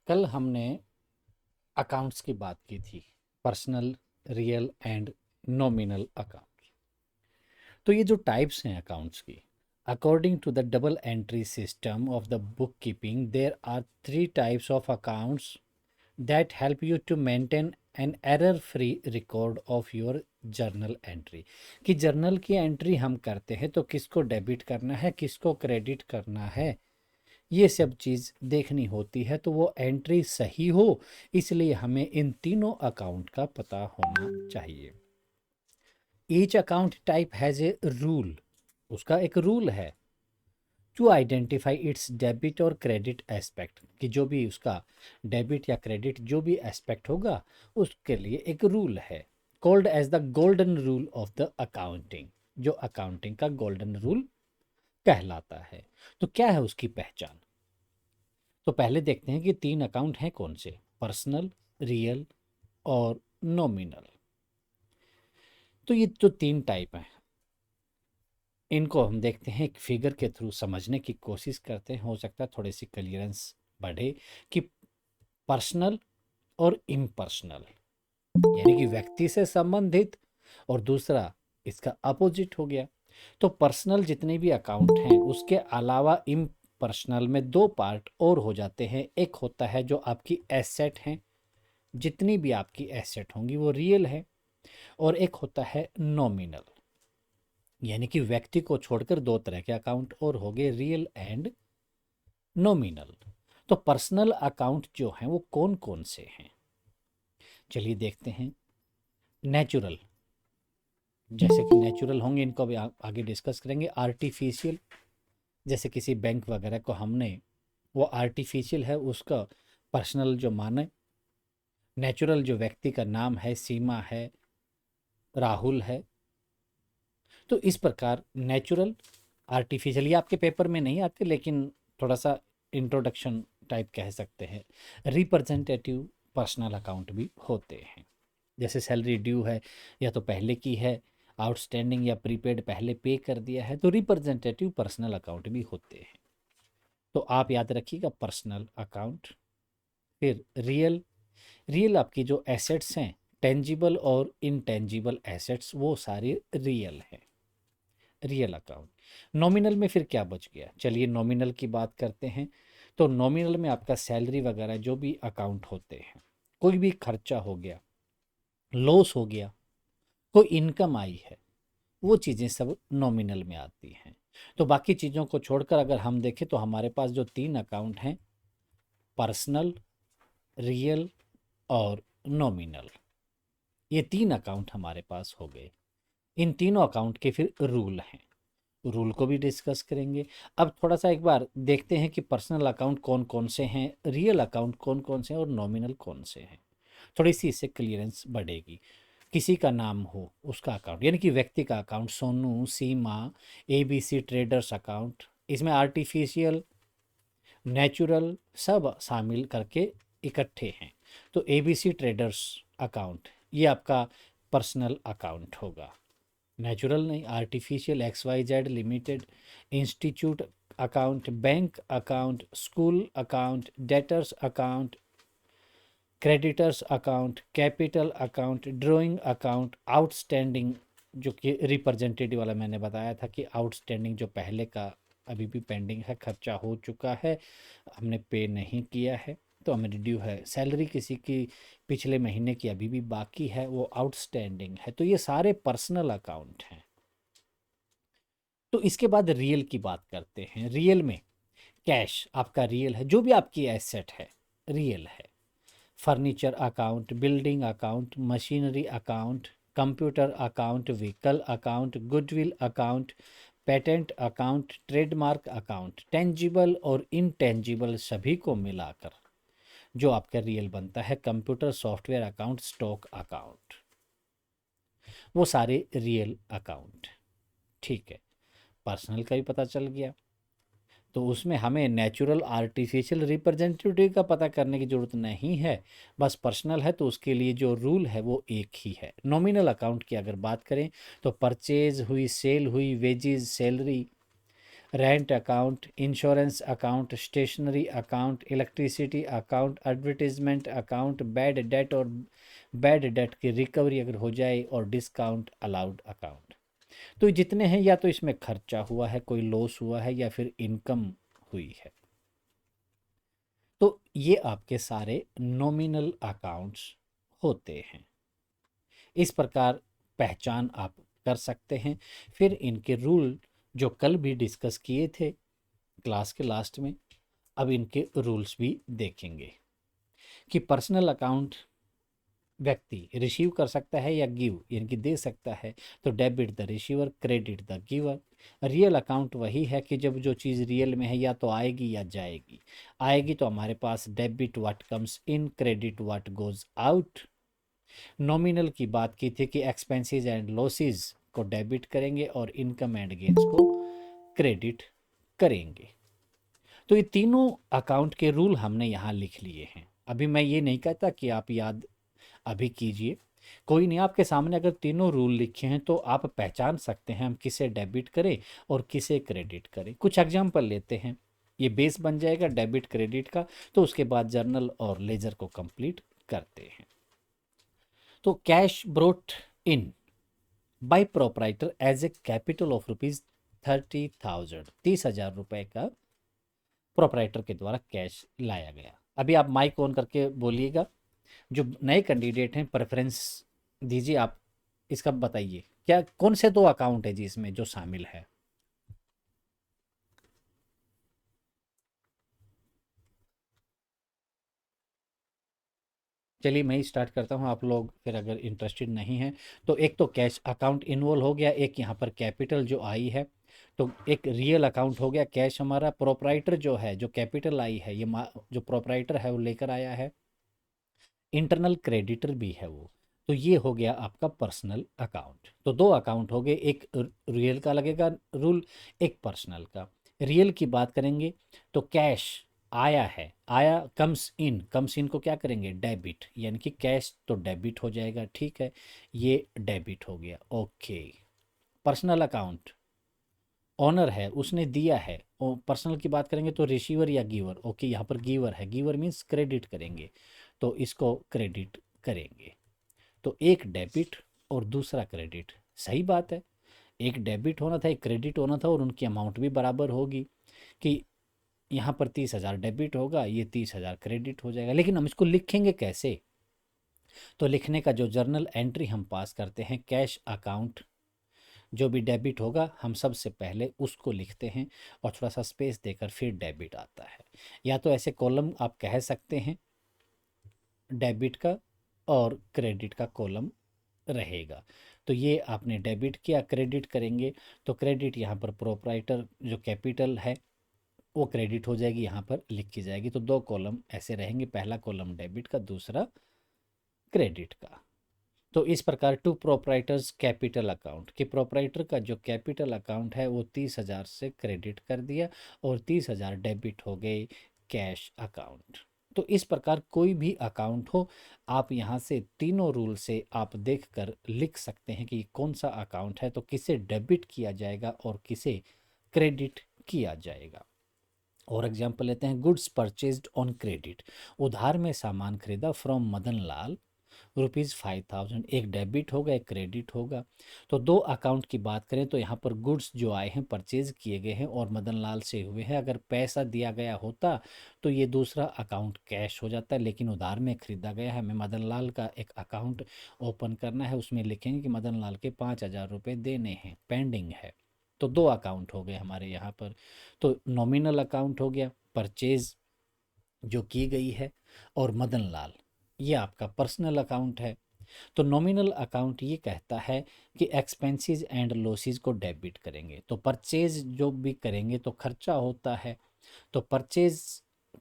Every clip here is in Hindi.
कल हमने अकाउंट्स की बात की थी। Personal, real and nominal account. तो ये जो टाइप्स हैं अकाउंट्स की, according to the double entry system of the book keeping there are three types of accounts that help you to maintain an error free record of your journal entry. कि जर्नल की एंट्री हम करते हैं तो किसको डेबिट करना है, किसको क्रेडिट करना है, ये सब चीज़ देखनी होती है। तो वो एंट्री सही हो, इसलिए हमें इन तीनों अकाउंट का पता होना चाहिए। Each account type has a rule, उसका एक रूल है टू आइडेंटिफाई इट्स डेबिट और क्रेडिट एस्पेक्ट, कि जो भी उसका डेबिट या क्रेडिट जो भी एस्पेक्ट होगा उसके लिए एक रूल है, called as the golden rule of the accounting, जो अकाउंटिंग का गोल्डन रूल कहलाता है। तो क्या है उसकी पहचान? तो पहले देखते हैं कि तीन अकाउंट हैं कौन से, पर्सनल, रियल और नॉमिनल। तो ये जो तीन टाइप हैं, इनको हम देखते हैं एक फिगर के थ्रू समझने की कोशिश करते हैं। हो सकता है थोड़ी सी क्लियरेंस बढ़े कि पर्सनल और इम्पर्सनल, यानी कि व्यक्ति से संबंधित, और दूसरा इसका अपोजिट हो गया। तो पर्सनल जितने भी अकाउंट हैं उसके अलावा इम्पर्सनल में दो पार्ट और हो जाते हैं। एक होता है जो आपकी एसेट हैं, जितनी भी आपकी एसेट होंगी वो रियल है, और एक होता है नॉमिनल, यानी कि व्यक्ति को छोड़कर दो तरह के अकाउंट और हो गए, रियल एंड नॉमिनल। तो पर्सनल अकाउंट जो हैं वो कौन कौन से हैं, चलिए देखते हैं। नेचुरल, जैसे कि नेचुरल होंगे इनको अभी आगे डिस्कस करेंगे। आर्टिफिशियल, जैसे किसी बैंक वगैरह को हमने, वो आर्टिफिशियल है, उसका पर्सनल जो माने। नेचुरल जो व्यक्ति का नाम है, सीमा है, राहुल है। तो इस प्रकार नेचुरल, आर्टिफिशियल, ये आपके पेपर में नहीं आते लेकिन थोड़ा सा इंट्रोडक्शन टाइप कह सकते हैं। रिप्रेजेंटेटिव पर्सनल अकाउंट भी होते हैं, जैसे सैलरी ड्यू है या तो पहले की है, आउटस्टैंडिंग या प्रीपेड पहले पे कर दिया है, तो रिप्रेजेंटेटिव पर्सनल अकाउंट भी होते हैं। तो आप याद रखिएगा पर्सनल अकाउंट। फिर रियल, रियल आपकी जो एसेट्स हैं, टेंजिबल और इनटेंजिबल एसेट्स, वो सारी रियल हैं, रियल अकाउंट। नॉमिनल में फिर क्या बच गया, चलिए नॉमिनल की बात करते हैं। तो नॉमिनल में आपका सैलरी वगैरह जो भी अकाउंट होते हैं, कोई भी खर्चा हो गया, लॉस हो गया, कोई इनकम आई है, वो चीज़ें सब नॉमिनल में आती हैं। तो बाकी चीज़ों को छोड़कर अगर हम देखें तो हमारे पास जो तीन अकाउंट हैं, पर्सनल, रियल और नॉमिनल, ये तीन अकाउंट हमारे पास हो गए। इन तीनों अकाउंट के फिर रूल हैं, रूल को भी डिस्कस करेंगे। अब थोड़ा सा एक बार देखते हैं कि पर्सनल अकाउंट कौन कौन से हैं, रियल अकाउंट कौन कौन से हैं और नॉमिनल कौन से हैं। थोड़ी सी इससे क्लियरेंस बढ़ेगी। किसी का नाम हो उसका अकाउंट, यानी कि व्यक्ति का अकाउंट, सोनू, सीमा, एबीसी ट्रेडर्स अकाउंट, इसमें आर्टिफिशियल, नेचुरल सब शामिल करके इकट्ठे हैं। तो एबीसी ट्रेडर्स अकाउंट ये आपका पर्सनल अकाउंट होगा। नेचुरल नहीं, artificial, X Y Z limited, institute account, bank account, school account, debtors account, creditors account, capital account, drawing account, outstanding, जो कि रिप्रेजेंटेटिव वाला मैंने बताया था कि आउटस्टैंडिंग जो पहले का अभी भी पेंडिंग है, खर्चा हो चुका है, हमने पे नहीं किया है तो हमें ड्यू है। सैलरी किसी की पिछले महीने की अभी भी बाकी है, वो आउटस्टैंडिंग है। तो ये सारे पर्सनल अकाउंट हैं। तो इसके बाद रियल की बात करते हैं। रियल में कैश आपका रियल है, जो भी आपकी एसेट है रियल है। Furniture account, building account, machinery account, computer account, vehicle account, goodwill account, patent account, trademark account, tangible और इनटेंजिबल सभी को मिलाकर जो आपका रियल बनता है, computer software account, stock account, वो सारे रियल अकाउंट। ठीक है, पर्सनल का भी पता चल गया। तो उसमें हमें नेचुरल, आर्टिफिशियल, रिप्रेजेंटेटिव का पता करने की ज़रूरत नहीं है, बस पर्सनल है तो उसके लिए जो रूल है वो एक ही है। नॉमिनल अकाउंट की अगर बात करें तो परचेज हुई, सेल हुई, wages, salary, rent account, insurance account, stationery account, electricity account, advertisement account, bad debt और बैड डेट की रिकवरी अगर हो जाए, और डिस्काउंट अलाउड अकाउंट। तो ये जितने हैं, या तो इसमें खर्चा हुआ है, कोई लॉस हुआ है, या फिर इनकम हुई है। तो ये आपके सारे नॉमिनल अकाउंट्स होते हैं। इस प्रकार पहचान आप कर सकते हैं। फिर इनके रूल जो कल भी डिस्कस किए थे क्लास के लास्ट में, अब इनके रूल्स भी देखेंगे कि पर्सनल अकाउंट व्यक्ति रिसीव कर सकता है या गिव यानी कि दे सकता है, तो debit the receiver, credit the giver. Real account वही है कि जब जो चीज़ रियल में है या तो आएगी या जाएगी। आएगी तो हमारे पास debit what comes in, credit what goes out. Nominal की बात की थी कि एक्सपेंसेस एंड लॉसेस को डेबिट करेंगे और इनकम एंड गेन्स को क्रेडिट करेंगे। तो ये तीनों अकाउंट के रूल हमने यहाँ लिख लिए हैं। अभी मैं ये नहीं कहता कि आप याद अभी कीजिए, कोई नहीं, आपके सामने अगर तीनों रूल लिखे हैं तो आप पहचान सकते हैं हम किसे डेबिट करें और किसे क्रेडिट करें। कुछ एग्जाम्पल लेते हैं, ये बेस बन जाएगा डेबिट क्रेडिट का। तो उसके बाद जर्नल और लेजर को कंप्लीट करते हैं। तो cash brought in by proprietor as a capital of ₹30,000, 30,000 रुपए का प्रोपराइटर के द्वारा कैश लाया गया। अभी आप माइक ऑन करके बोलिएगा, जो नए कैंडिडेट हैं प्रेफरेंस दीजिए आप, इसका बताइए क्या कौन से दो अकाउंट है जी इसमें जो शामिल है। चलिए मैं ही स्टार्ट करता हूँ, आप लोग फिर अगर इंटरेस्टेड नहीं हैं तो। एक तो कैश अकाउंट इन्वॉल्व हो गया, एक यहाँ पर कैपिटल जो आई है। तो एक रियल अकाउंट हो गया कैश हमारा, प्रोपराइटर जो है जो कैपिटल आई है, ये जो प्रोपराइटर है वो लेकर आया है। इंटरनल क्रेडिटर भी है वो। तो ये हो गया आपका पर्सनल अकाउंट। तो दो अकाउंट हो गए, एक रियल का लगेगा रूल, एक पर्सनल का। रियल की बात करेंगे तो कैश आया है, आया कम्स इन को क्या करेंगे डेबिट, यानी कि कैश तो डेबिट हो जाएगा, ठीक है, ये डेबिट हो गया, ओके। पर्सनल अकाउंट ऑनर है, उसने दिया है। और पर्सनल की बात करेंगे तो रिसीवर या गिवर, ओके, यहाँ पर गिवर है, गिवर मीन्स क्रेडिट करेंगे, तो इसको क्रेडिट करेंगे। तो एक डेबिट और दूसरा क्रेडिट, सही बात है, एक डेबिट होना था एक क्रेडिट होना था, और उनकी अमाउंट भी बराबर होगी कि यहाँ पर 30,000 डेबिट होगा, ये 30,000 क्रेडिट हो जाएगा। लेकिन हम इसको लिखेंगे कैसे? तो लिखने का जो जर्नल एंट्री हम पास करते हैं, कैश अकाउंट जो भी डेबिट होगा हम सबसे पहले उसको लिखते हैं, और थोड़ा सा स्पेस देकर फिर डेबिट आता है। या तो ऐसे कॉलम आप कह सकते हैं डेबिट का और क्रेडिट का कॉलम रहेगा। तो ये आपने डेबिट किया, क्रेडिट करेंगे तो क्रेडिट यहाँ पर प्रोपराइटर जो कैपिटल है वो क्रेडिट हो जाएगी, यहाँ पर लिखी जाएगी। तो दो कॉलम ऐसे रहेंगे, पहला कॉलम डेबिट का, दूसरा क्रेडिट का। तो इस प्रकार टू प्रोपराइटर्स कैपिटल अकाउंट कि प्रोपराइटर का जो कैपिटल अकाउंट है वो 30,000 से क्रेडिट कर दिया, और 30,000 डेबिट हो गए कैश अकाउंट। तो इस प्रकार कोई भी अकाउंट हो, आप यहाँ से तीनों रूल से आप देख कर लिख सकते हैं कि कौन सा अकाउंट है, तो किसे डेबिट किया जाएगा और किसे क्रेडिट किया जाएगा। और एग्जाम्पल लेते हैं, गुड्स परचेज्ड ऑन क्रेडिट, उधार में सामान खरीदा फ्रॉम मदन लाल ₹5,000, एक डेबिट होगा एक क्रेडिट होगा। तो दो अकाउंट की बात करें तो यहाँ पर गुड्स जो आए हैं परचेज किए गए हैं और मदन लाल से हुए हैं। अगर पैसा दिया गया होता तो ये दूसरा अकाउंट कैश हो जाता है, लेकिन उधार में खरीदा गया है। हमें मदन लाल का एक अकाउंट ओपन करना है, उसमें लिखेंगे कि मदन लाल के 5,000 रुपये देने हैं, पेंडिंग है। तो दो अकाउंट हो गए हमारे यहाँ पर। तो नॉमिनल अकाउंट हो गया परचेज जो की गई है, और मदन लाल ये आपका पर्सनल अकाउंट है। तो नॉमिनल अकाउंट ये कहता है कि एक्सपेंसेस एंड लॉसेस को डेबिट करेंगे। तो परचेज जो भी करेंगे तो खर्चा होता है, तो परचेज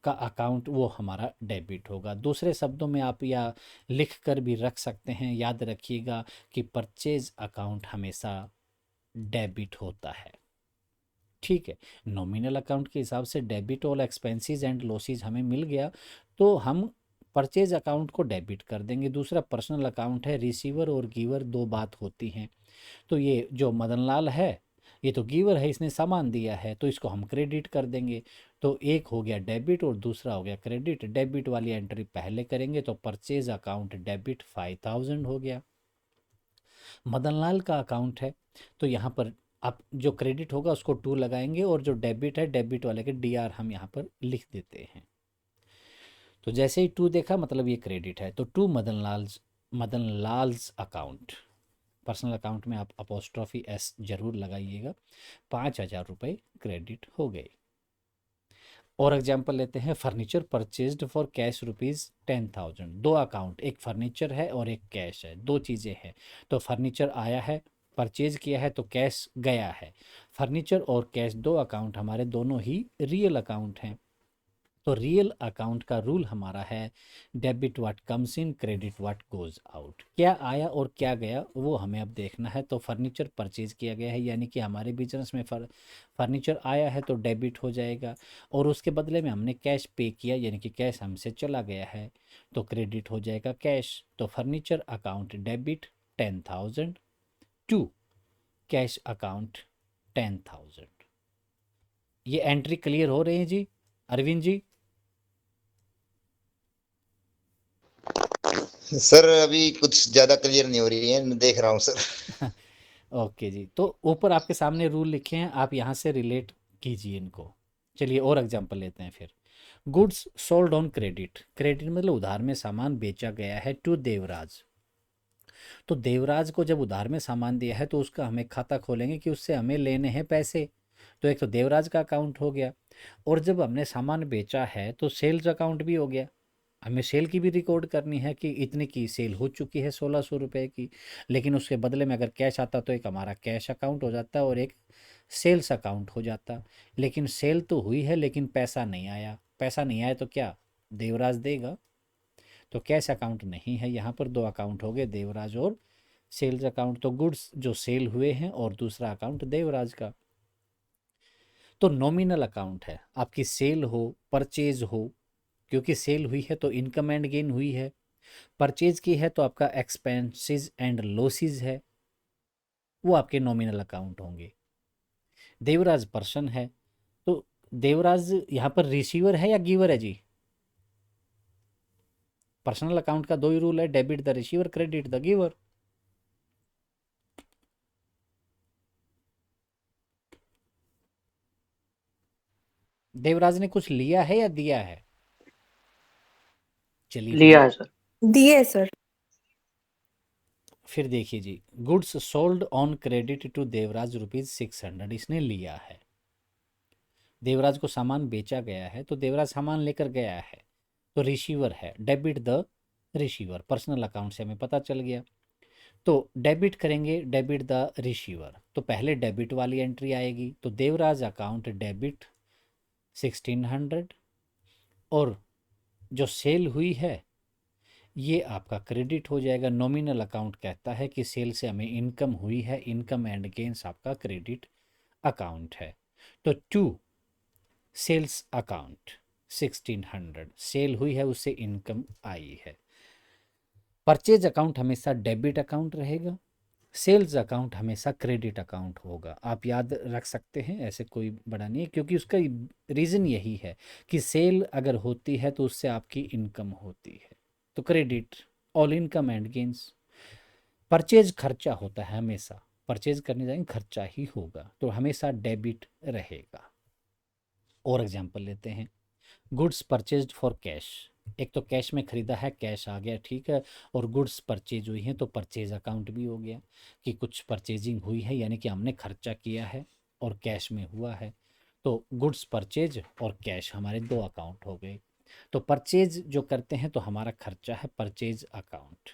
का अकाउंट वो हमारा डेबिट होगा। दूसरे शब्दों में आप या लिख कर भी रख सकते हैं, याद रखिएगा कि परचेज अकाउंट हमेशा डेबिट होता है, ठीक है। नॉमिनल अकाउंट के हिसाब से डेबिट और एक्सपेंसेस एंड लॉसेस हमें मिल गया, तो हम परचेज अकाउंट को डेबिट कर देंगे। दूसरा पर्सनल अकाउंट है, रिसीवर और गिवर दो बात होती हैं। तो ये जो मदन लाल है ये तो गिवर है, इसने सामान दिया है तो इसको हम क्रेडिट कर देंगे। तो एक हो गया डेबिट और दूसरा हो गया क्रेडिट। डेबिट वाली एंट्री पहले करेंगे तो परचेज अकाउंट डेबिट 5000 हो गया। मदन लाल का अकाउंट है तो यहाँ पर आप जो क्रेडिट होगा उसको 2 लगाएंगे और जो डेबिट है डेबिट वाले के डीआर हम यहाँ पर लिख देते हैं। तो जैसे ही 2 देखा मतलब ये क्रेडिट है, तो to Madan Lal's account. Personal account में आप अपोस्ट्रॉफी एस जरूर लगाइएगा। 5000 रुपये क्रेडिट हो गए। और एग्जाम्पल लेते हैं, फर्नीचर परचेज्ड फॉर कैश ₹10,000। दो अकाउंट, एक फर्नीचर है और एक कैश है, दो चीज़ें हैं। तो फर्नीचर आया है, परचेज किया है, तो कैश गया है। फर्नीचर और कैश दो अकाउंट हमारे दोनों ही रियल अकाउंट हैं। तो रियल अकाउंट का रूल हमारा है debit what comes in, credit what goes out. क्या आया और क्या गया वो हमें अब देखना है। तो फर्नीचर परचेज किया गया है यानी कि हमारे बिजनेस में फर्नीचर आया है तो डेबिट हो जाएगा, और उसके बदले में हमने कैश पे किया यानी कि कैश हमसे चला गया है तो क्रेडिट हो जाएगा कैश। तो furniture account debit 10,000 to cash account 10,000। ये एंट्री क्लियर हो रही है जी अरविंद जी? सर अभी कुछ ज्यादा क्लियर नहीं हो रही है, मैं देख रहा हूँ सर। ओके जी, तो ऊपर आपके सामने रूल लिखे हैं, आप यहाँ से रिलेट कीजिए इनको। चलिए और एग्जांपल लेते हैं फिर। Goods sold on credit. Credit मतलब उधार में सामान बेचा गया है टू देवराज। तो देवराज को जब उधार में सामान दिया है तो उसका हमें खाता खोलेंगे कि उससे हमें लेने हैं पैसे। तो एक तो देवराज का अकाउंट हो गया, और जब हमने सामान बेचा है तो सेल्स अकाउंट भी हो गया। हमें सेल की भी रिकॉर्ड करनी है कि इतने की सेल हो चुकी है 1600 रुपये की, लेकिन उसके बदले में अगर कैश आता तो एक हमारा कैश अकाउंट हो जाता और एक सेल्स अकाउंट हो जाता। लेकिन सेल तो हुई है लेकिन पैसा नहीं आया। पैसा नहीं आया तो क्या देवराज देगा? तो कैश अकाउंट नहीं है, यहाँ पर दो अकाउंट हो गए, देवराज और सेल्स अकाउंट। तो गुड्स जो सेल हुए हैं और दूसरा अकाउंट देवराज का। तो नॉमिनल अकाउंट है, आपकी सेल हो परचेज हो, क्योंकि सेल हुई है तो इनकम एंड गेन हुई है, परचेज की है तो आपका एक्सपेंसेस एंड लॉसेस है, वो आपके नॉमिनल अकाउंट होंगे। देवराज पर्सन है तो देवराज यहाँ पर रिसीवर है या गिवर है जी? पर्सनल अकाउंट का दो ही रूल है, debit the receiver, credit the giver. Devraj ने कुछ लिया है या दिया है? चलिए फिर लिया है सर। दिए सर। फिर देखिए जी, goods sold on credit to Devraj ₹600, इसने लिया है। देवराज को सामान बेचा गया है तो देवराज सामान लेकर गया है तो रिसीवर है, debit the receiver. Personal account से हमें पता चल गया। तो डेबिट करेंगे डेबिट द रिसीवर, तो पहले डेबिट वाली एंट्री आएगी तो देवराज अकाउंट डेबिट 1600, और जो सेल हुई है ये आपका क्रेडिट हो जाएगा। नॉमिनल अकाउंट कहता है कि सेल से हमें इनकम हुई है, इनकम एंड गेन्स आपका क्रेडिट अकाउंट है। तो टू सेल्स अकाउंट 1600, सेल हुई है उससे इनकम आई है। परचेज अकाउंट हमेशा डेबिट अकाउंट रहेगा, सेल्स अकाउंट हमेशा क्रेडिट अकाउंट होगा। आप याद रख सकते हैं, ऐसे कोई बड़ा नहीं है, क्योंकि उसका रीज़न यही है कि सेल अगर होती है तो उससे आपकी इनकम होती है तो credit, all income and gains. Purchase खर्चा होता है, हमेशा परचेज करने जाएंगे खर्चा ही होगा तो हमेशा डेबिट रहेगा। और एग्जांपल लेते हैं, गुड्स परचेज्ड फॉर कैश। एक तो कैश में खरीदा है, कैश आ गया, ठीक है, और गुड्स परचेज हुई हैं तो परचेज अकाउंट भी हो गया कि कुछ परचेजिंग हुई है यानी कि हमने खर्चा किया है और कैश में हुआ है। तो गुड्स परचेज और कैश हमारे दो अकाउंट हो गए। तो परचेज जो करते हैं तो हमारा खर्चा है परचेज अकाउंट,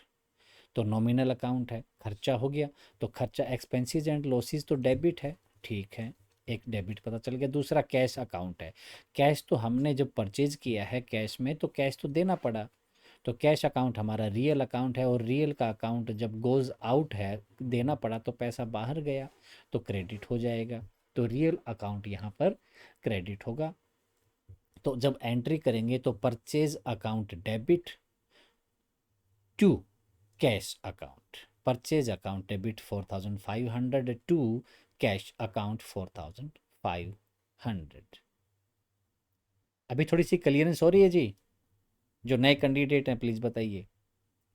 तो नॉमिनल अकाउंट है, खर्चा हो गया तो खर्चा एक्सपेंसेस एंड लॉसेस तो डेबिट है, ठीक है, एक डेबिट पता चल गया। दूसरा कैश अकाउंट है, कैश तो हमने जब परचेज किया है कैश में तो कैश तो देना पड़ा, तो कैश अकाउंट हमारा रियल अकाउंट है, और रियल का अकाउंट जब गोज आउट है, देना पड़ा तो पैसा बाहर गया तो क्रेडिट हो जाएगा। तो रियल अकाउंट यहाँ पर क्रेडिट होगा। तो जब एंट्री करेंगे तो purchase account debit to cash account, purchase account debit 4500 to cash account 4500। अभी थोड़ी सी क्लियरेंस हो रही है जी? जो नए कैंडिडेट हैं प्लीज़ बताइए।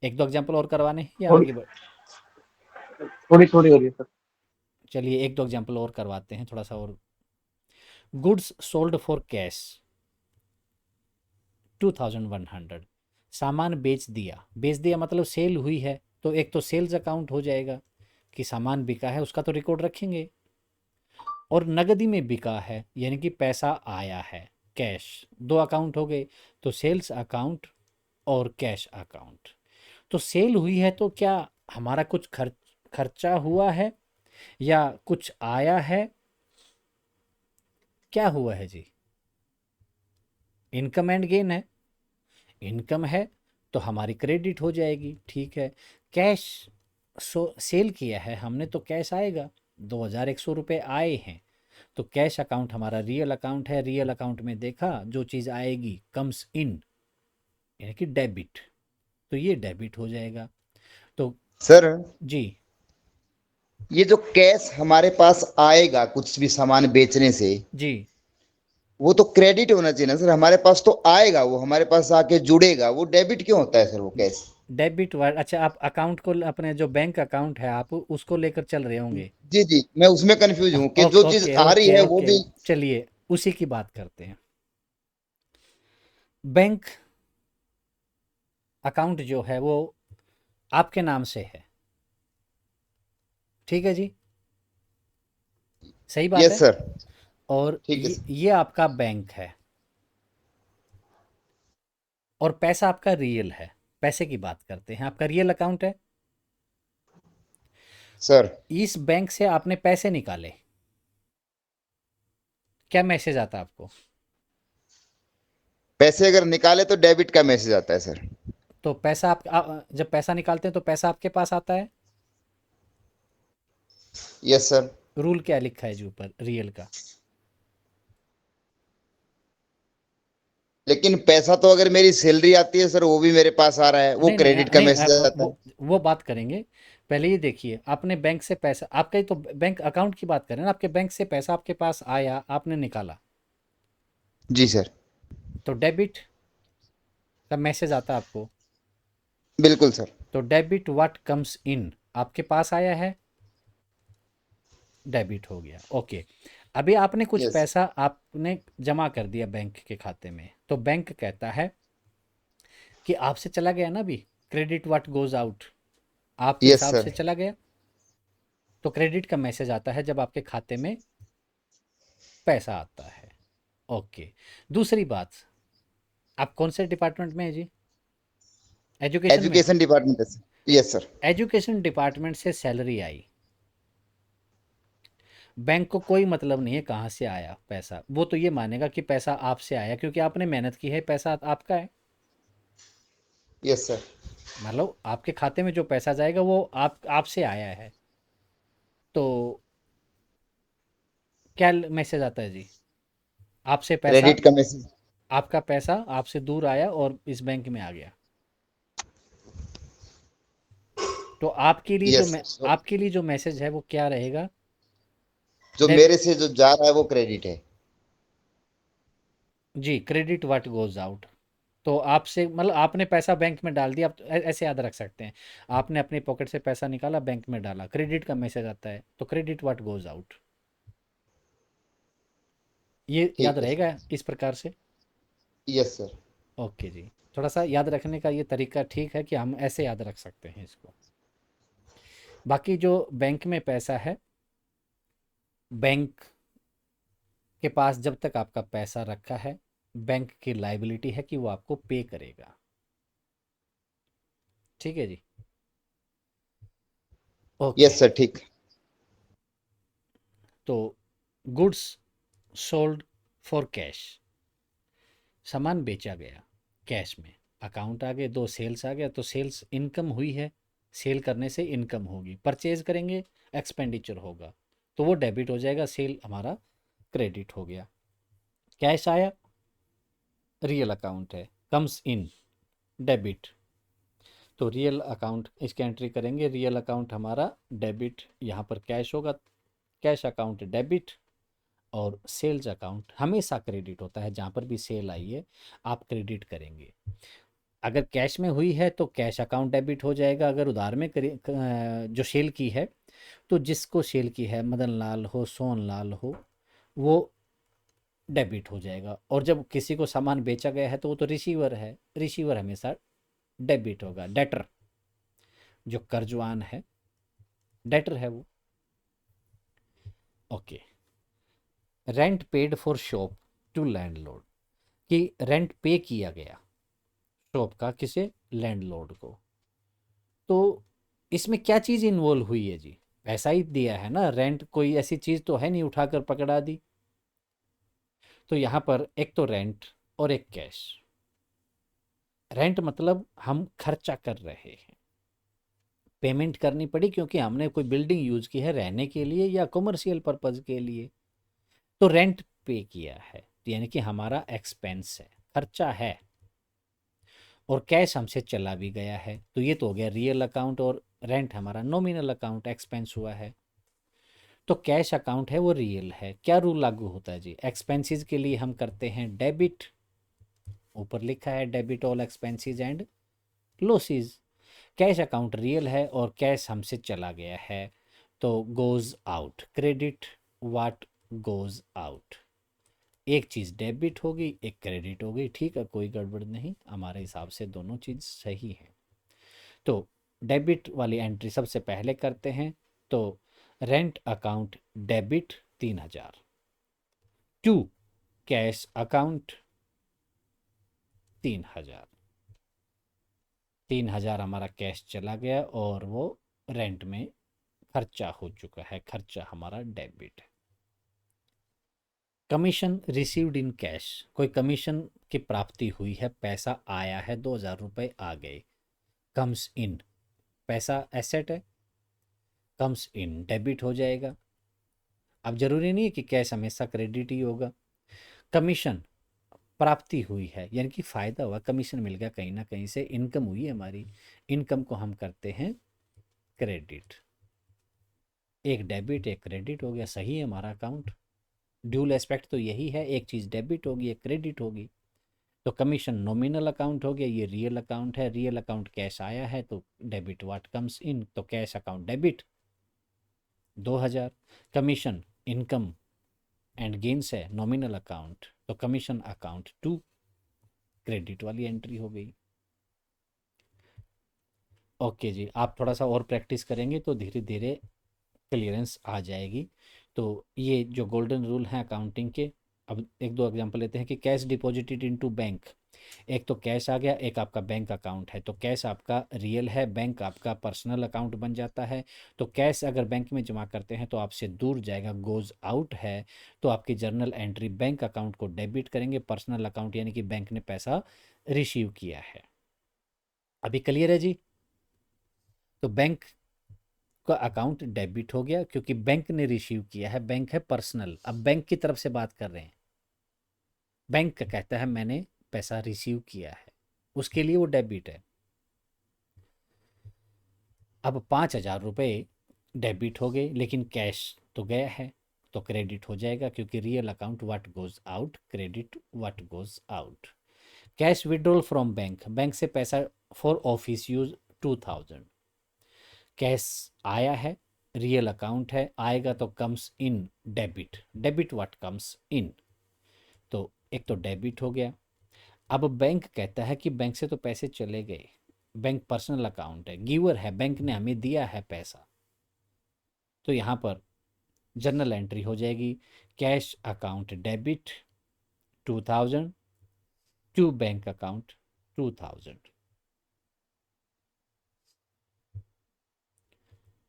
एक दो एग्जांपल और करवाने हैं या थोड़ी आगे बढ़? थोड़ी थोड़ी हो रही है सर। चलिए एक दो एग्जांपल और करवाते हैं थोड़ा सा और। Goods sold for cash 2100। सामान बेच दिया मतलब सेल हुई है, तो एक तो सेल्स अकाउंट हो जाएगा कि सामान बिका है, उसका तो रिकॉर्ड रखेंगे। और नगदी में बिका है यानी कि पैसा आया है, कैश। दो अकाउंट हो गए, तो सेल्स अकाउंट और कैश अकाउंट। तो सेल हुई है तो क्या हमारा कुछ खर्चा हुआ है या कुछ आया है? क्या हुआ है जी? इनकम एंड गेन है। इनकम है तो हमारी क्रेडिट हो जाएगी, ठीक है। कैश सेल किया है हमने तो कैश आएगा। 2100 रुपये आए हैं तो कैश अकाउंट हमारा रियल अकाउंट है। रियल अकाउंट में देखा जो चीज़ आएगी कम्स इन, यानी कि डेबिट, तो ये डेबिट हो जाएगा। तो सर जी ये जो कैश हमारे पास आएगा कुछ भी सामान बेचने से, जी वो तो क्रेडिट होना चाहिए ना सर। हमारे पास तो आएगा, वो हमारे पास आके जुड़ेगा, वो डेबिट क्यों होता है सर वो कैश? डेबिट वर्ड, अच्छा आप अकाउंट को अपने जो बैंक अकाउंट है आप उसको लेकर चल रहे होंगे। जी जी, मैं उसमें कंफ्यूज हूँ कि जो ओके चीज ओके आ रही ओके है वो ओके, भी। चलिए उसी की बात करते हैं। बैंक अकाउंट जो है वो आपके नाम से है, ठीक है जी, सही बात यस है। सर। और ठीक है ये आपका बैंक है और पैसा आपका रियल है। पैसे की बात करते हैं, आपका रियल अकाउंट है। सर। इस बैंक से आपने पैसे निकाले, क्या मैसेज आता है आपको? पैसे अगर निकाले तो डेबिट का मैसेज आता है सर। तो पैसा जब पैसा निकालते हैं तो पैसा आपके पास आता है। Yes sir. रूल क्या लिखा है जी ऊपर रियल का? लेकिन पैसा तो अगर मेरी सैलरी आती है सर, वो भी मेरे पास आ रहा है, वो नहीं नहीं क्रेडिट का नहीं, मैसेज आता है। वो बात करेंगे। पहले ये देखिए, आपने बैंक से पैसा, आपका ही तो बैंक अकाउंट की बात करें ना, आपके बैंक से पैसा आपके पास आया, आपने निकाला, जी सर। तो डेबिट का मैसेज आता है आपको। बिल्कुल सर। तो डेबिट व्हाट कम्स इन, आपके पास आया है, डेबिट हो गया, ओके। अभी आपने कुछ यस। पैसा आपने जमा कर दिया बैंक के खाते में, तो बैंक कहता है कि आपसे चला गया ना अभी, क्रेडिट व्हाट गोज आउट, आपके यस हिसाब सर। से चला गया, तो क्रेडिट का मैसेज आता है जब आपके खाते में पैसा आता है, ओके। दूसरी बात, आप कौन से डिपार्टमेंट में है जी? एजुकेशन में? एजुकेशन डिपार्टमेंट है sir. Yes sir. Education department से सैलरी आई, बैंक को कोई मतलब नहीं है कहाँ से आया पैसा, वो तो ये मानेगा कि पैसा आपसे आया क्योंकि आपने मेहनत की है, पैसा आपका है। Yes sir. मतलब आपके खाते में जो पैसा जाएगा वो आपसे आया है। तो क्या मैसेज आता है जी? आपसे पैसा, क्रेडिट का मैसेज। आपका पैसा आपसे दूर आया और इस बैंक में आ गया। तो आपके लिए जो यस सर। आपके लिए जो मैसेज है वो क्या रहेगा? जो डेब मेरे से जो जा रहा है वो क्रेडिट है। जी, क्रेडिट व्हाट गोज आउट। तो आपसे मतलब आपने पैसा बैंक में डाल दिया, आप ऐसे याद रख सकते हैं। आपने अपनी पॉकेट से पैसा निकाला, बैंक में डाला, क्रेडिट का मैसेज आता है, तो क्रेडिट व्हाट गोज आउट। ये याद ठीक है रहेगा सर। इस प्रकार से। Yes sir. ओके जी, थोड़ा सा याद रखने का ये तरीका ठीक है कि हम ऐसे याद रख सकते हैं इसको। बाकी जो बैंक में पैसा है, बैंक के पास जब तक आपका पैसा रखा है, बैंक की लाइबिलिटी है कि वो आपको पे करेगा, ठीक है जी, ओके। Yes sir. ठीक। तो गुड्स सोल्ड फॉर कैश, सामान बेचा गया कैश में, अकाउंट आ गए, दो सेल्स आ गया, तो सेल्स इनकम हुई है, सेल करने से इनकम होगी, परचेज करेंगे एक्सपेंडिचर होगा, तो वो डेबिट हो जाएगा, सेल हमारा क्रेडिट हो गया। कैश आया, रियल अकाउंट है, कम्स इन, डेबिट। तो रियल अकाउंट इसकी एंट्री करेंगे, रियल अकाउंट हमारा डेबिट, यहाँ पर कैश होगा, कैश अकाउंट डेबिट और सेल्स अकाउंट हमेशा क्रेडिट होता है। जहाँ पर भी सेल आई है आप क्रेडिट करेंगे। अगर कैश में हुई है तो कैश अकाउंट डेबिट हो जाएगा। अगर उधार में जो सेल की है तो जिसको सेल की है, मदन लाल हो, सोन लाल हो, वो डेबिट हो जाएगा। और जब किसी को सामान बेचा गया है तो वो तो रिसीवर है, रिसीवर हमेशा डेबिट होगा। डेटर जो कर्जवान है, डेटर है वो। Okay. Rent paid for shop to landlord, कि रेंट पे किया गया शॉप का किसे, लैंडलॉर्ड को। तो इसमें क्या चीज़ इन्वॉल्व हुई है जी, पैसा ही दिया है ना, रेंट कोई ऐसी चीज़ तो है नहीं उठाकर पकड़ा दी। तो यहाँ पर एक तो रेंट और एक कैश। रेंट मतलब हम खर्चा कर रहे हैं, पेमेंट करनी पड़ी क्योंकि हमने कोई बिल्डिंग यूज की है रहने के लिए या कॉमर्शियल पर्पज के लिए, तो रेंट पे किया है, यानी कि हमारा एक्सपेंस है, खर्चा है। और कैश हमसे चला भी गया है, तो ये तो हो गया रियल अकाउंट। और रेंट हमारा नॉमिनल अकाउंट, एक्सपेंस हुआ है। तो कैश अकाउंट है वो रियल है। क्या रूल लागू होता है जी, एक्सपेंसेस के लिए हम करते हैं डेबिट, ऊपर लिखा है debit all expenses and losses. Cash account real है और कैश हमसे चला गया है, तो goes out, credit what goes out. एक चीज़ डेबिट होगी, एक क्रेडिट होगी, ठीक है, कोई गड़बड़ नहीं, हमारे हिसाब से दोनों चीज़ सही है। तो डेबिट वाली एंट्री सबसे पहले करते हैं। तो rent account debit 3,000 to cash account 3,000। 3,000 हमारा कैश चला गया और वो रेंट में खर्चा हो चुका है, खर्चा हमारा डेबिट है। कमीशन रिसीव्ड इन कैश, कोई कमीशन की प्राप्ति हुई है, पैसा आया है, 2,000 रुपये आ गए, कम्स इन, पैसा एसेट है, कम्स इन डेबिट हो जाएगा। अब जरूरी नहीं है कि कैश हमेशा क्रेडिट ही होगा। कमीशन प्राप्ति हुई है यानी कि फायदा हुआ, कमीशन मिल गया, कहीं ना कहीं से इनकम हुई है हमारी, इनकम को हम करते हैं क्रेडिट। एक डेबिट एक क्रेडिट हो गया, सही है हमारा अकाउंट। ड्यूल एस्पेक्ट तो यही है, एक चीज़ डेबिट होगी एक क्रेडिट होगी। तो कमीशन नॉमिनल अकाउंट हो गया, ये रियल अकाउंट है, रियल अकाउंट कैश आया है तो डेबिट व्हाट कम्स इन, तो cash account debit 2,000। Commission income and gains है, नॉमिनल अकाउंट, तो कमीशन अकाउंट 2, क्रेडिट वाली एंट्री हो गई। ओके जी, आप थोड़ा सा और प्रैक्टिस करेंगे तो धीरे धीरे क्लियरेंस आ जाएगी। तो ये जो गोल्डन रूल हैं अकाउंटिंग के, अब एक दो एग्जांपल लेते हैं कि कैश डिपॉजिटेड इनटू बैंक। एक तो कैश आ गया, एक आपका बैंक अकाउंट है, तो कैश आपका रियल है, बैंक आपका पर्सनल अकाउंट बन जाता है। तो कैश अगर बैंक में जमा करते हैं तो आपसे दूर जाएगा, गोज आउट है, तो आपकी जर्नल एंट्री बैंक अकाउंट को डेबिट करेंगे, पर्सनल अकाउंट यानी कि बैंक ने पैसा रिसीव किया है। अभी क्लियर है जी। तो बैंक का अकाउंट डेबिट हो गया क्योंकि बैंक ने रिसीव किया है, बैंक है पर्सनल। अब बैंक की तरफ से बात कर रहे हैं, बैंक का कहता है मैंने पैसा रिसीव किया है, उसके लिए वो डेबिट है। अब 5,000 रुपये डेबिट हो गए, लेकिन कैश तो गया है, तो क्रेडिट हो जाएगा क्योंकि real account what goes out, credit what goes out. Cash withdrawal from bank, bank से पैसा फॉर ऑफिस यूज 2,000। कैश आया है, रियल अकाउंट है, आएगा तो comes in debit, debit what comes इन, तो एक तो डेबिट हो गया। अब बैंक कहता है कि बैंक से तो पैसे चले गए, बैंक पर्सनल अकाउंट है, गिवर है, बैंक ने हमें दिया है पैसा, तो यहाँ पर जर्नल एंट्री हो जाएगी, cash account debit 2,000 to bank account 2,000।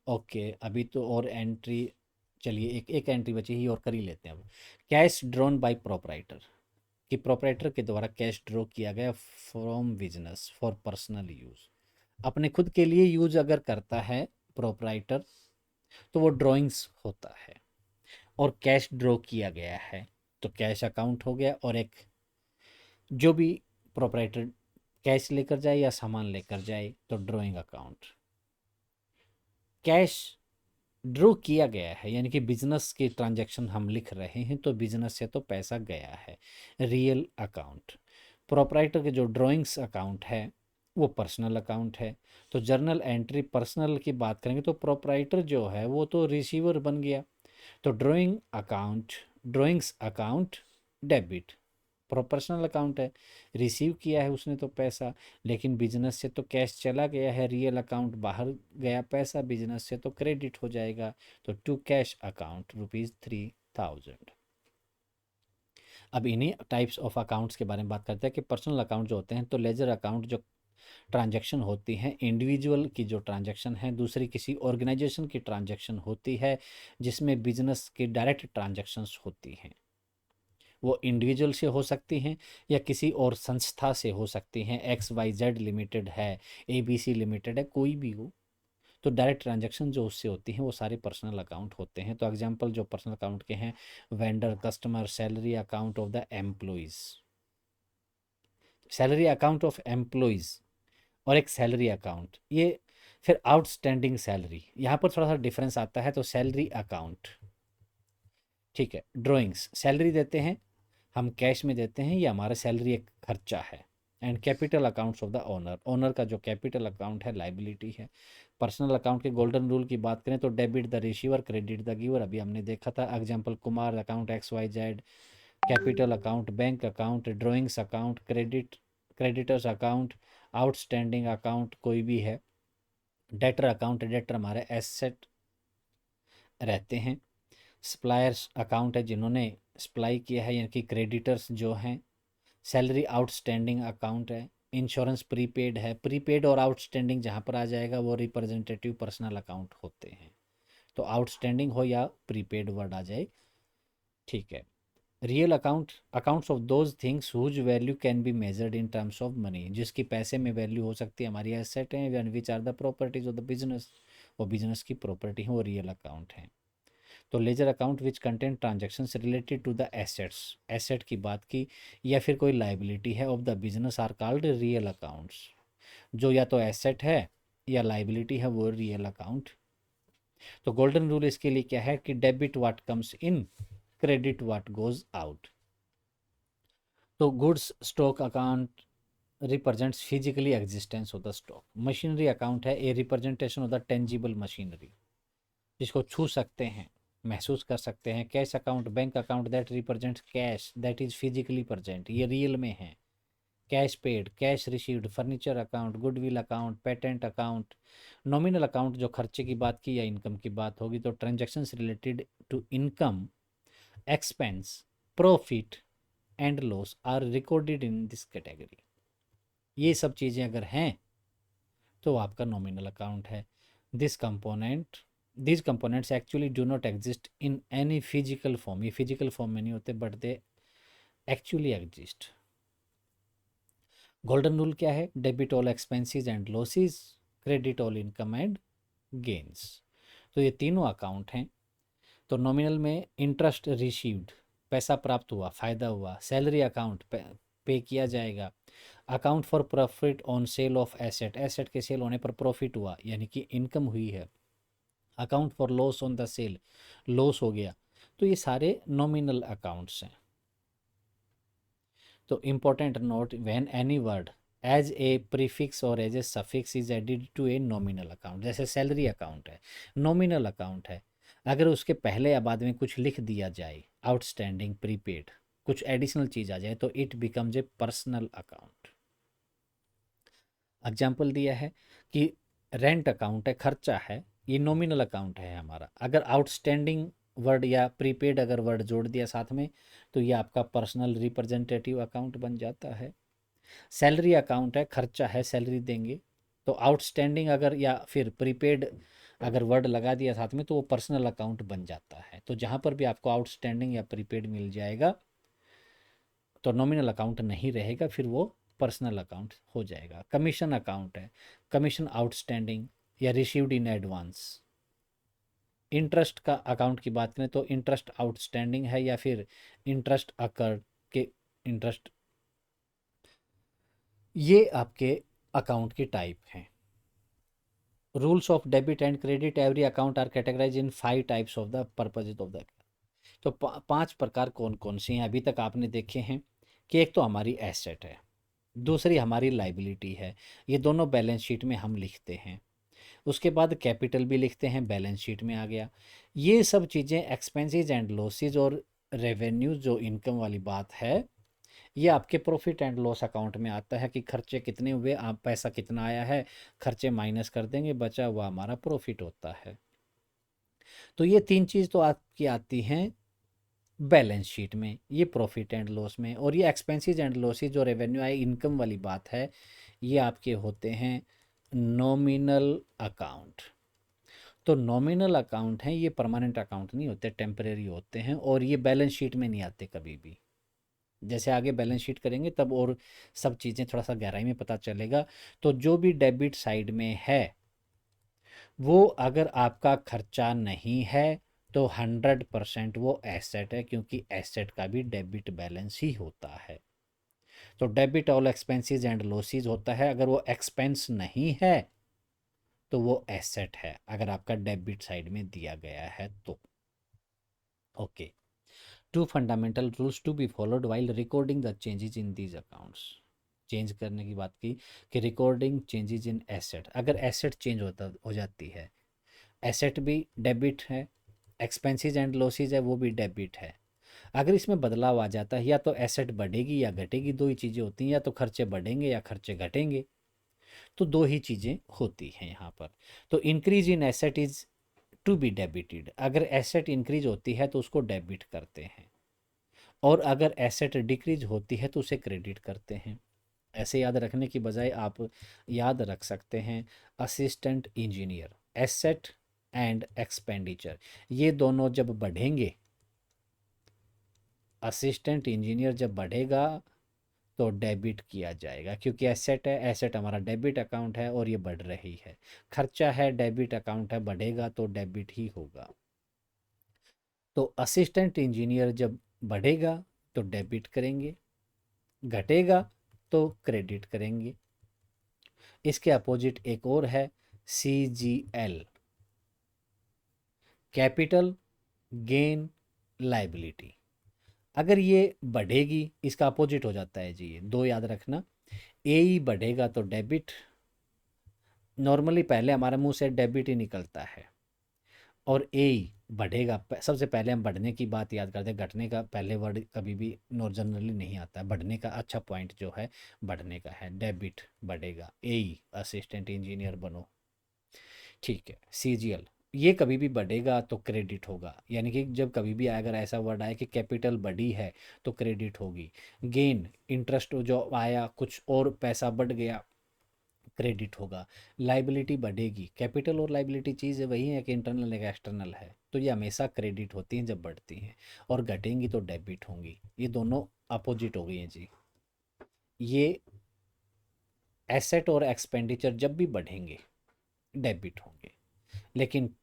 Okay, अभी तो और एंट्री, चलिए एक एक एंट्री बची ही और कर ही लेते हैं। अब कैश ड्रॉन बाय प्रोपराइटर, कि प्रोपराइटर के द्वारा कैश ड्रॉ किया गया from business for personal use, अपने खुद के लिए यूज अगर करता है प्रोपराइटर तो वो ड्राइंग्स होता है। और कैश ड्रॉ किया गया है तो कैश अकाउंट हो गया। और एक जो भी प्रोपराइटर कैश लेकर जाए या सामान लेकर जाए तो ड्रॉइंग अकाउंट। कैश ड्रॉ किया गया है, यानी कि बिजनेस के ट्रांजैक्शन हम लिख रहे हैं तो बिजनेस से तो पैसा गया है। रियल अकाउंट, प्रोपराइटर के जो ड्राइंग्स अकाउंट है वो पर्सनल अकाउंट है। तो जर्नल एंट्री पर्सनल की बात करेंगे तो प्रोपराइटर जो है वो तो रिसीवर बन गया। तो drawings account debit, professional account है, रिसीव किया है उसने तो पैसा, लेकिन बिजनेस से तो कैश चला गया है, रियल अकाउंट बाहर गया पैसा, बिजनेस से तो क्रेडिट हो जाएगा। तो टू कैश अकाउंट ₹3000। अब इन्हीं टाइप्स ऑफ अकाउंट्स के बारे में बात करते हैं कि पर्सनल अकाउंट जो होते हैं, तो लेजर अकाउंट जो ट्रांजैक्शन होती हैं इंडिविजुअल की जो ट्रांजैक्शन है, दूसरी किसी ऑर्गेनाइजेशन की ट्रांजैक्शन होती है, जिसमें बिजनेस की डायरेक्ट ट्रांजैक्शंस होती हैं। वो इंडिविजुअल से हो सकती हैं या किसी और संस्था से हो सकती हैं, XYZ लिमिटेड है, ABC लिमिटेड है, कोई भी हो। तो डायरेक्ट ट्रांजैक्शन जो उससे होती हैं वो सारे पर्सनल अकाउंट होते हैं। तो एग्जांपल जो पर्सनल अकाउंट के हैं, vendor, customer, salary account of the employees, salary account of employees और एक सैलरी अकाउंट। ये फिर आउटस्टैंडिंग सैलरी, यहाँ पर थोड़ा सा डिफरेंस आता है। तो सैलरी अकाउंट, ठीक है, ड्राइंग्स सैलरी देते हैं, हम कैश में देते हैं, ये हमारा सैलरी एक खर्चा है। And capital accounts of the owner, owner का जो कैपिटल अकाउंट है लाइबिलिटी है। पर्सनल अकाउंट के गोल्डन रूल की बात करें तो debit the receiver, credit the giver, अभी हमने देखा था। Example Kumar account XYZ, capital account bank account, drawings account creditors account, outstanding account कोई भी है, डेटर अकाउंट, डेटर हमारे एसेट रहते हैं। सप्लायर्स अकाउंट है जिन्होंने सप्लाई किया है, यानी कि क्रेडिटर्स जो हैं। सैलरी आउटस्टैंडिंग अकाउंट है। इंश्योरेंस प्रीपेड है, प्रीपेड और आउटस्टैंडिंग जहाँ पर आ जाएगा वो रिप्रेजेंटेटिव पर्सनल अकाउंट होते हैं। तो आउटस्टैंडिंग हो या प्रीपेड वर्ड आ जाए, ठीक है। Real account, accounts of those things whose value can be measured in terms of money, जिसकी पैसे में वैल्यू हो सकती है, हमारी एसेट है, which are the properties of the business, वो बिजनेस की प्रॉपर्टी है, वो रियल अकाउंट है। तो ledger account which contain transactions related to the assets, asset की बात की या फिर कोई लाइबिलिटी है of the business are called real accounts. जो या तो एसेट है या लाइबिलिटी है वो रियल अकाउंट। तो गोल्डन रूल इसके लिए क्या है कि debit what comes in, credit what goes out. तो goods stock account represents physically existence of the stock. Machinery account है a representation of the tangible machinery, जिसको छू सकते हैं, महसूस कर सकते हैं। Cash account, bank account that represents cash that is physically present, ये रियल में है। Cash paid, cash received, furniture account, goodwill account, patent account. Nominal account जो खर्चे की बात की या इनकम की बात होगी, तो transactions related to income, expense, profit and loss are recorded in this category. ये सब चीज़ें अगर हैं तो आपका नॉमिनल अकाउंट है। This component these components actually do not exist in any physical form, ये physical form में नहीं होते but they actually exist। Golden rule क्या है, debit all expenses and losses, credit all income and gains. तो ये तीनों अकाउंट हैं। तो नॉमिनल में इंटरेस्ट रिसीव्ड, पैसा प्राप्त हुआ, फ़ायदा हुआ। सैलरी अकाउंट पे किया जाएगा। Account for profit on sale of asset, asset के सेल होने पर प्रॉफिट हुआ यानी कि इनकम हुई है। Account for loss on the sale, loss हो गया। तो ये सारे नॉमिनल अकाउंट्स हैं। तो important note, when any word as a prefix और as a suffix is added to a nominal account, जैसे सैलरी अकाउंट है, नॉमिनल अकाउंट है, अगर उसके पहले या बाद में कुछ लिख दिया जाए, आउटस्टैंडिंग, प्रीपेड, कुछ एडिशनल चीज़ आ जाए, तो it becomes a personal account. Example दिया है कि रेंट अकाउंट है, खर्चा है, ये नॉमिनल अकाउंट है हमारा। अगर आउटस्टैंडिंग वर्ड या प्रीपेड अगर वर्ड जोड़ दिया साथ में तो ये आपका पर्सनल रिप्रेजेंटेटिव अकाउंट बन जाता है। सैलरी अकाउंट है, खर्चा है, सैलरी देंगे। तो आउटस्टैंडिंग अगर या फिर प्रीपेड अगर वर्ड लगा दिया साथ में तो वो पर्सनल अकाउंट बन जाता है। तो जहाँ पर भी आपको आउटस्टैंडिंग या प्रीपेड मिल जाएगा तो नॉमिनल अकाउंट नहीं रहेगा, फिर वो पर्सनल अकाउंट हो जाएगा। कमीशन अकाउंट है, कमीशन आउटस्टैंडिंग या रिसीव्ड इन एडवांस। इंटरेस्ट का अकाउंट की बात करें तो इंटरेस्ट आउटस्टैंडिंग है या फिर इंटरेस्ट अकर्ड के इंटरेस्ट। ये आपके अकाउंट की टाइप हैं। Rules of debit and credit every account are categorise in 5 types of the purposes of the. तो 5 प्रकार कौन कौन से हैं अभी तक आपने देखे हैं कि एक तो हमारी एसेट है, दूसरी हमारी लाइबिलिटी है, ये दोनों बैलेंस शीट में हम लिखते हैं। उसके बाद कैपिटल भी लिखते हैं, बैलेंस शीट में आ गया। ये सब चीज़ें एक्सपेंसेस एंड लॉसेज और रेवेन्यू जो इनकम वाली बात है, ये आपके प्रॉफिट एंड लॉस अकाउंट में आता है कि खर्चे कितने हुए, आप पैसा कितना आया है, खर्चे माइनस कर देंगे, बचा हुआ हमारा प्रॉफिट होता है। तो ये 3 चीज़ तो आपकी आती हैं बैलेंस शीट में, ये प्रॉफिट एंड लॉस में। और ये एक्सपेंसेस एंड लॉसेज जो रेवेन्यू आए, इनकम वाली बात है, ये आपके होते हैं नॉमिनल अकाउंट। तो नॉमिनल अकाउंट हैं, ये परमानेंट अकाउंट नहीं होते, टेम्परेरी होते हैं, और ये बैलेंस शीट में नहीं आते कभी भी। जैसे आगे बैलेंस शीट करेंगे तब और सब चीज़ें थोड़ा सा गहराई में पता चलेगा। तो जो भी डेबिट साइड में है, वो अगर आपका खर्चा नहीं है तो 100% वो एसेट है, क्योंकि एसेट का भी डेबिट बैलेंस ही होता है। तो debit all expenses and losses होता है, अगर वो एक्सपेंस नहीं है तो वो एसेट है, अगर आपका डेबिट साइड में दिया गया है तो। Okay, 2 fundamental rules to be followed while recording the changes in these accounts. Change करने की बात की कि रिकॉर्डिंग चेंजेस इन एसेट, अगर एसेट चेंज हो जाती है, एसेट भी डेबिट है, एक्सपेंसेस एंड लॉसेज है वो भी डेबिट है। अगर इसमें बदलाव आ जाता है, या तो एसेट बढ़ेगी या घटेगी, दो ही चीज़ें होती हैं, या तो खर्चे बढ़ेंगे या खर्चे घटेंगे, तो दो ही चीज़ें होती हैं यहाँ पर। तो increase in asset is to be debited, अगर एसेट इंक्रीज होती है तो उसको डेबिट करते हैं, और अगर एसेट डिक्रीज होती है तो उसे क्रेडिट करते हैं। ऐसे याद रखने की बजाय आप याद रख सकते हैं assistant engineer, asset and expenditure, ये दोनों जब बढ़ेंगे, असिस्टेंट इंजीनियर जब बढ़ेगा तो डेबिट किया जाएगा, क्योंकि एसेट है, एसेट हमारा डेबिट अकाउंट है और ये बढ़ रही है। खर्चा है, डेबिट अकाउंट है, बढ़ेगा तो डेबिट ही होगा। तो असिस्टेंट इंजीनियर जब बढ़ेगा तो डेबिट करेंगे, घटेगा तो क्रेडिट करेंगे। इसके अपोजिट एक और है CGL, कैपिटल गेन लाइबिलिटी। अगर ये बढ़ेगी, इसका अपोजिट हो जाता है जी, ये दो याद रखना। ए बढ़ेगा तो डेबिट, नॉर्मली पहले हमारे मुंह से डेबिट ही निकलता है, और ए बढ़ेगा, सबसे पहले हम बढ़ने की बात याद करते हैं, घटने का पहले वर्ड कभी भी जनरली नहीं आता है। बढ़ने का अच्छा पॉइंट जो है बढ़ने का है, डेबिट बढ़ेगा, ए असिस्टेंट इंजीनियर बनो, ठीक है। CGL ये कभी भी बढ़ेगा तो क्रेडिट होगा, यानी कि जब कभी भी अगर ऐसा वर्ड आए कि कैपिटल बढ़ी है तो क्रेडिट होगी। गेन इंटरेस्ट जो आया, कुछ और पैसा बढ़ गया, क्रेडिट होगा। लाइबिलिटी बढ़ेगी, कैपिटल और लाइबिलिटी चीज़ वही है कि इंटरनल एक एक्सटर्नल है, तो ये हमेशा क्रेडिट होती हैं जब बढ़ती हैं, और घटेंगी तो डेबिट होंगी। ये दोनों अपोजिट हो गई हैं जी। ये एसेट और एक्सपेंडिचर जब भी बढ़ेंगे डेबिट होंगे, लेकिन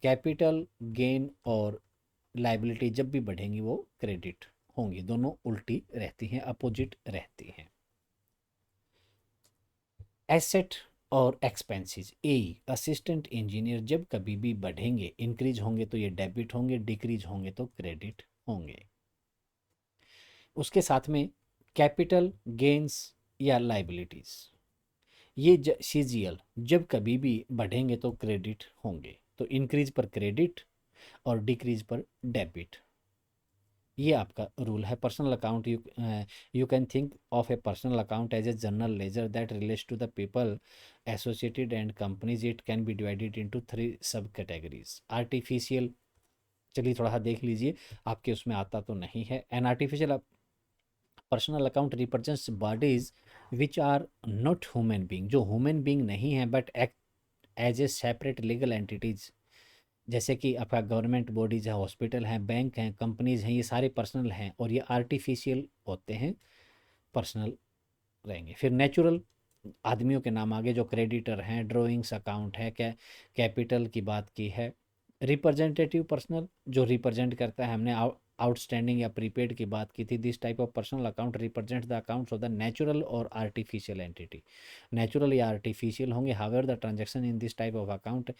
कैपिटल गेन और लाइबिलिटी जब भी बढ़ेंगी वो क्रेडिट होंगी। दोनों उल्टी रहती हैं, अपोजिट रहती हैं। एसेट और एक्सपेंसेस, ए असिस्टेंट इंजीनियर जब कभी भी बढ़ेंगे, इंक्रीज होंगे तो ये डेबिट होंगे, डिक्रीज होंगे तो क्रेडिट होंगे। उसके साथ में कैपिटल गेन्स या लाइबिलिटीज, ये CGL जब कभी भी बढ़ेंगे तो क्रेडिट होंगे, तो इंक्रीज पर क्रेडिट और डिक्रीज पर डेबिट। ये आपका रूल है। Personal account, you can think of a personal account as a general ledger that relates to the people associated and companies. It can be divided into 3 सब कैटेगरीज। आर्टिफिशियल, चलिए थोड़ा सा देख लीजिए, आपके उसमें आता तो नहीं है। An artificial personal account represents bodies which are not human being, जो ह्यूमन बींग नहीं है but act as a separate legal entities, जैसे कि आपका गवर्नमेंट बॉडीज़ है, हॉस्पिटल हैं, बैंक हैं, कंपनीज़ हैं, ये सारे पर्सनल हैं, और ये आर्टिफिशियल होते हैं, पर्सनल रहेंगे। फिर नेचुरल आदमियों के नाम आगे जो क्रेडिटर हैं, ड्राइंग्स अकाउंट है, कैपिटल की बात की है। रिप्रेजेंटेटिव पर्सनल जो रिप्रेजेंट करता है, हमने आउटस्टैंडिंग या प्रीपेड की बात की थी। This type of personal account represent the accounts of the natural और आर्टिफिशियल एंटिटी। नेचुरल या आर्टिफिशियल होंगे। However the transaction in this type of account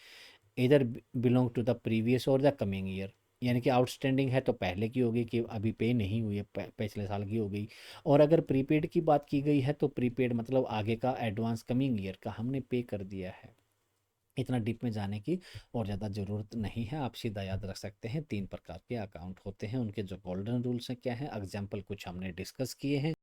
इधर बिलोंग टू द प्रीवियस और द कमिंग ईयर, यानी कि आउटस्टैंडिंग है तो पहले की होगी कि अभी पे नहीं हुई है, पिछले साल की हो गई। और अगर प्रीपेड की बात की गई है तो प्रीपेड मतलब आगे का एडवांस कमिंग ईयर का हमने पे कर दिया है। इतना डीप में जाने की और ज़्यादा ज़रूरत नहीं है, आप सीधा याद रख सकते हैं 3 प्रकार के अकाउंट होते हैं, उनके जो गोल्डन रूल्स हैं क्या हैं, एग्जाम्पल कुछ हमने डिस्कस किए हैं।